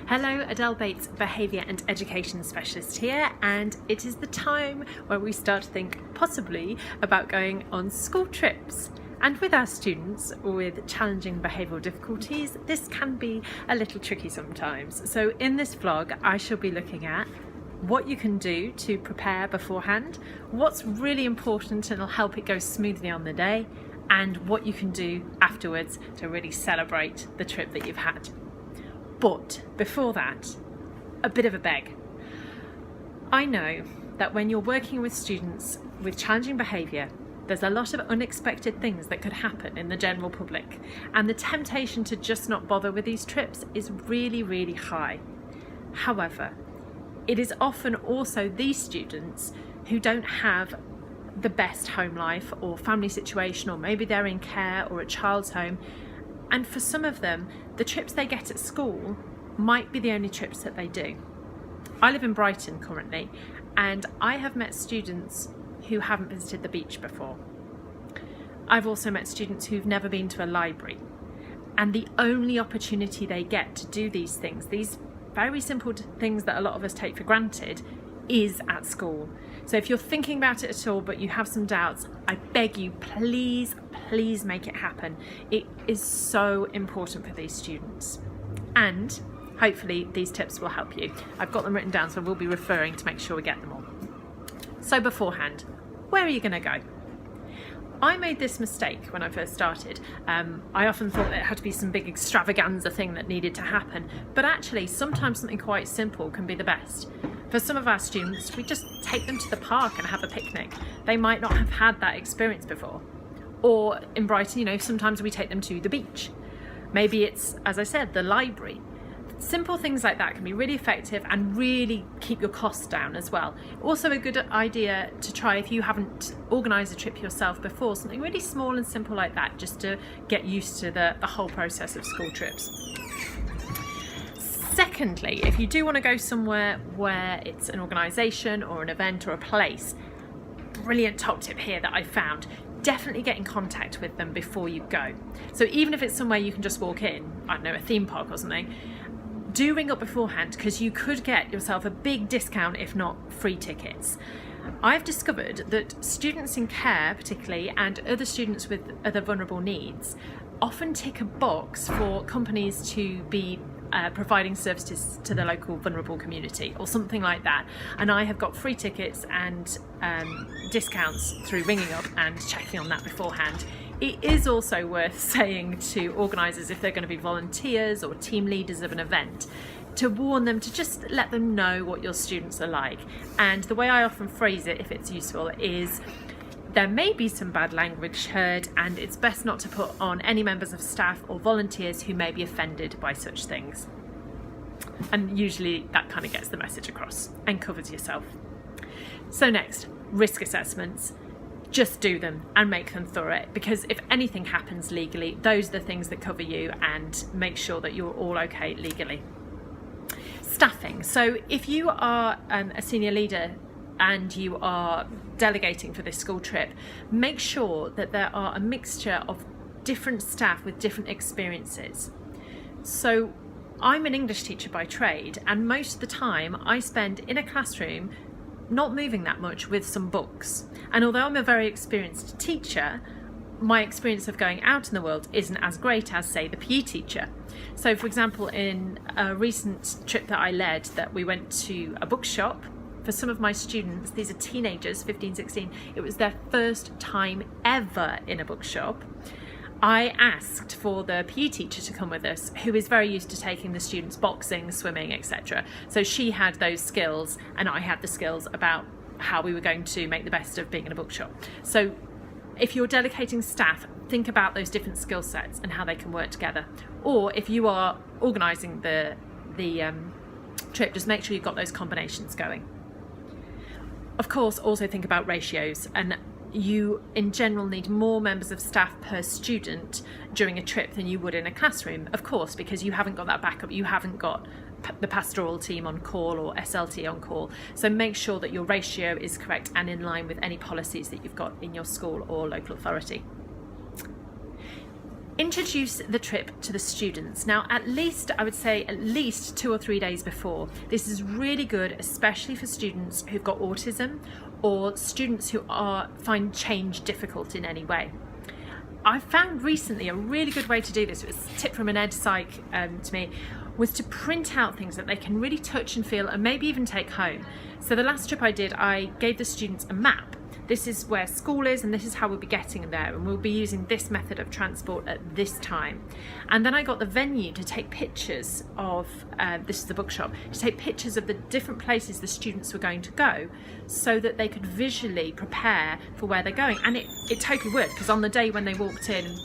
Hello, Adele Bates, Behaviour and Education Specialist here, and it is the time where we start to think possibly about going on school trips. And with our students with challenging behavioural difficulties, this can be a little tricky sometimes. So in this vlog, I shall be looking at what you can do to prepare beforehand, what's really important and will help it go smoothly on the day, and what you can do afterwards to really celebrate the trip that you've had. But before that, a bit of a beg. I know that when you're working with students with challenging behaviour, there's a lot of unexpected things that could happen in the general public, and the temptation to just not bother with these trips is really, really high. However, it is often also these students who don't have the best home life or family situation, or maybe they're in care or a child's home. And for some of them, the trips they get at school might be the only trips that they do. I live in Brighton currently, and I have met students who haven't visited the beach before. I've also met students who've never been to a library. And the only opportunity they get to do these things, these very simple things that a lot of us take for granted, is at school. So if you're thinking about it at all but you have some doubts, I beg you, please make it happen. It is so important for these students, and hopefully these tips will help you. I've got them written down, so we'll be referring to make sure we get them all. So beforehand, where are you going to go? I made this mistake when I first started. I often thought it had to be some big extravaganza thing that needed to happen, but actually sometimes something quite simple can be the best. For some of our students, we just take them to the park and have a picnic. They might not have had that experience before. Or in Brighton, sometimes we take them to the beach. Maybe it's, as I said, the library. Simple things like that can be really effective and really keep your costs down as well. Also a good idea to try, if you haven't organised a trip yourself before, something really small and simple like that, just to get used to the whole process of school trips. Secondly, if you do want to go somewhere where it's an organisation or an event or a place, brilliant top tip here that I found: definitely get in contact with them before you go. So even if it's somewhere you can just walk in, I don't know, a theme park or something, do ring up beforehand, because you could get yourself a big discount, if not free tickets. I've discovered that students in care particularly, and other students with other vulnerable needs, often tick a box for companies to be providing services to the local vulnerable community or something like that, and I have got free tickets and discounts through ringing up and checking on that beforehand. It is also worth saying to organisers, if they're going to be volunteers or team leaders of an event, to warn them, to just let them know what your students are like. And the way I often phrase it, if it's useful, is there may be some bad language heard, and it's best not to put on any members of staff or volunteers who may be offended by such things. And usually that kind of gets the message across and covers yourself. So next, risk assessments. Just do them and make them thorough, because if anything happens legally, those are the things that cover you, and make sure that you're all okay legally. Staffing. So if you are a senior leader and you are delegating for this school trip, make sure that there are a mixture of different staff with different experiences. So I'm an English teacher by trade, and most of the time I spend in a classroom not moving that much with some books. And although I'm a very experienced teacher, my experience of going out in the world isn't as great as, say, the PE teacher. So for example, in a recent trip that I led, that we went to a bookshop for some of my students, these are teenagers, 15, 16, it was their first time ever in a bookshop. I asked for the PE teacher to come with us, who is very used to taking the students boxing, swimming, etc. So she had those skills and I had the skills about how we were going to make the best of being in a bookshop. So if you're delegating staff, think about those different skill sets and how they can work together. Or if you are organising the trip, just make sure you've got those combinations going. Of course, also think about ratios, and you in general need more members of staff per student during a trip than you would in a classroom, of course, because you haven't got that backup. You haven't got the pastoral team on call or SLT on call. So make sure that your ratio is correct and in line with any policies that you've got in your school or local authority. Introduce the trip to the students. Now, I would say at least 2 or 3 days before. This is really good, especially for students who've got autism or students who find change difficult in any way. I found recently a really good way to do this, it was a tip from an ed psych to me, was to print out things that they can really touch and feel and maybe even take home. So the last trip I did, I gave the students a map. This is where school is and this is how we'll be getting there, and we'll be using this method of transport at this time. And then I got the venue to take pictures of, this is the bookshop, to take pictures of the different places the students were going to go so that they could visually prepare for where they're going. And it totally worked, because on the day when they walked in,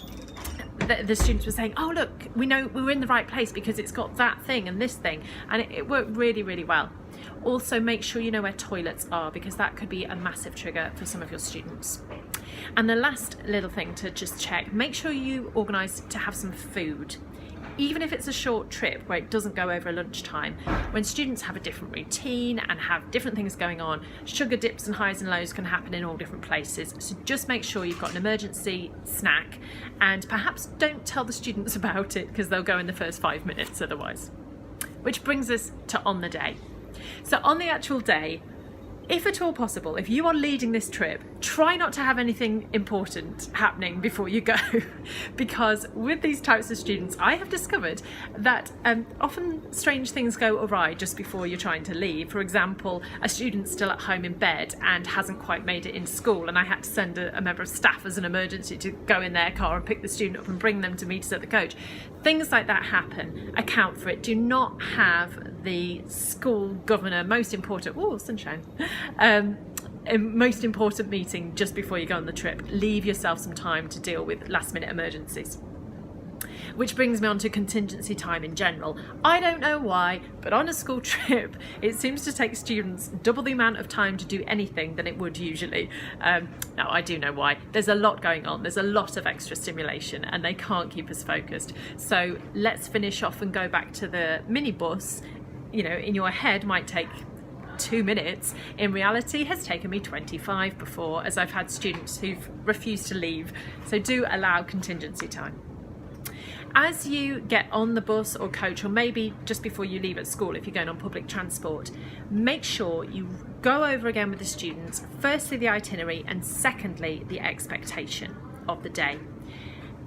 the students were saying, oh look, we know we were in the right place because it's got that thing and this thing, and it worked really, really well. Also, make sure you know where toilets are, because that could be a massive trigger for some of your students. And the last little thing to just check, make sure you organise to have some food. Even if it's a short trip where it doesn't go over lunchtime, when students have a different routine and have different things going on, sugar dips and highs and lows can happen in all different places. So just make sure you've got an emergency snack, and perhaps don't tell the students about it, because they'll go in the first 5 minutes otherwise. Which brings us to on the day. So on the actual day, if at all possible, if you are leading this trip, try not to have anything important happening before you go, because with these types of students, I have discovered that often strange things go awry just before you're trying to leave. For example, a student's still at home in bed and hasn't quite made it into school, and I had to send a member of staff as an emergency to go in their car and pick the student up and bring them to meet us at the coach. Things like that happen. Account for it. Do not have the school governor, most important, sunshine, most important meeting just before you go on the trip. Leave yourself some time to deal with last minute emergencies. Which brings me on to contingency time in general. I don't know why, but on a school trip, it seems to take students double the amount of time to do anything than it would usually. Now, I do know why. There's a lot going on. There's a lot of extra stimulation and they can't keep us focused. So let's finish off and go back to the minibus. You know, in your head might take 2 minutes. In reality, has taken me 25 before, as I've had students who've refused to leave. So do allow contingency time. As you get on the bus or coach, or maybe just before you leave at school if you're going on public transport, make sure you go over again with the students, firstly the itinerary, and secondly the expectation of the day.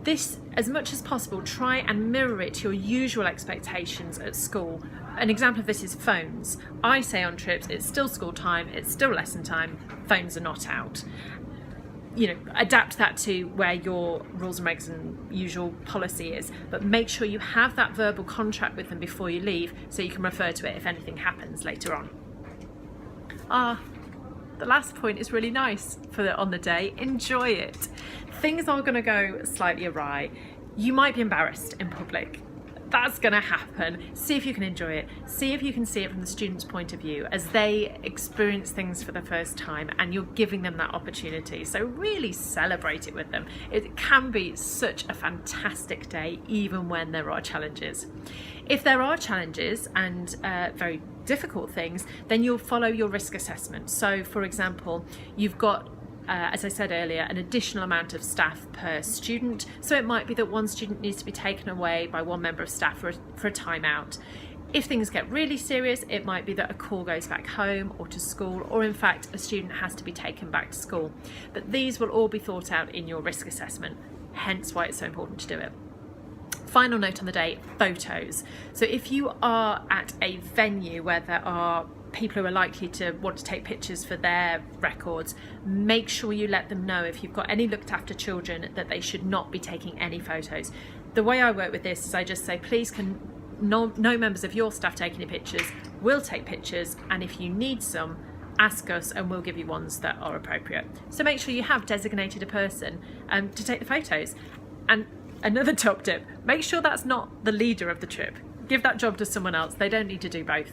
This, as much as possible, try and mirror it to your usual expectations at school. An example of this is phones. I say on trips, it's still school time, it's still lesson time, phones are not out. You know, adapt that to where your rules and regs and usual policy is, but make sure you have that verbal contract with them before you leave so you can refer to it if anything happens later on. The last point is really nice for on the day. Enjoy it. Things are going to go slightly awry. You might be embarrassed in public. That's going to happen. See if you can enjoy it. See if you can see it from the student's point of view as they experience things for the first time, and you're giving them that opportunity. So really celebrate it with them. It can be such a fantastic day, even when there are challenges. If there are challenges and very difficult things, then you'll follow your risk assessment. So for example, you've got as I said earlier, an additional amount of staff per student. So it might be that one student needs to be taken away by one member of staff for a timeout. If things get really serious, it might be that a call goes back home or to school, or in fact a student has to be taken back to school. But these will all be thought out in your risk assessment, hence why it's so important to do it. Final note on the day, photos. So if you are at a venue where there are people who are likely to want to take pictures for their records, make sure you let them know, if you've got any looked after children, that they should not be taking any photos. The way I work with this is I just say, please can no members of your staff take any pictures, we'll take pictures, and if you need some, ask us and we'll give you ones that are appropriate. So make sure you have designated a person to take the photos. And another top tip, make sure that's not the leader of the trip. Give that job to someone else. They don't need to do both.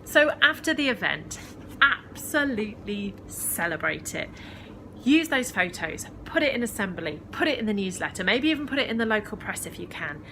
So after the event, absolutely celebrate it. Use those photos, put it in assembly, put it in the newsletter, maybe even put it in the local press if you can.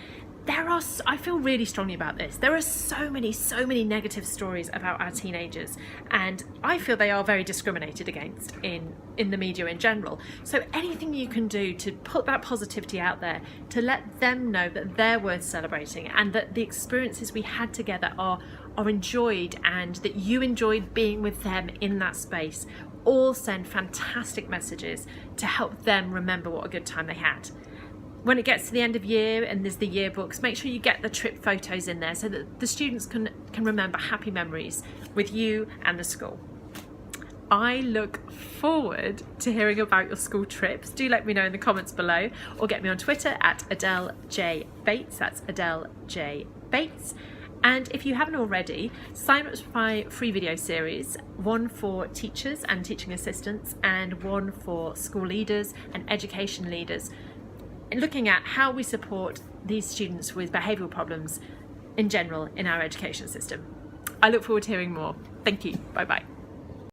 I feel really strongly about this. There are so many negative stories about our teenagers, and I feel they are very discriminated against in the media in general. So anything you can do to put that positivity out there, to let them know that they're worth celebrating and that the experiences we had together are enjoyed, and that you enjoyed being with them in that space, all send fantastic messages to help them remember what a good time they had. When it gets to the end of year and there's the yearbooks, make sure you get the trip photos in there so that the students can remember happy memories with you and the school. I look forward to hearing about your school trips. Do let me know in the comments below, or get me on Twitter at Adele J Bates. That's Adele J Bates. And if you haven't already, sign up for my free video series, one for teachers and teaching assistants and one for school leaders and education leaders, looking at how we support these students with behavioural problems in general in our education system. I look forward to hearing more. Thank you. Bye bye.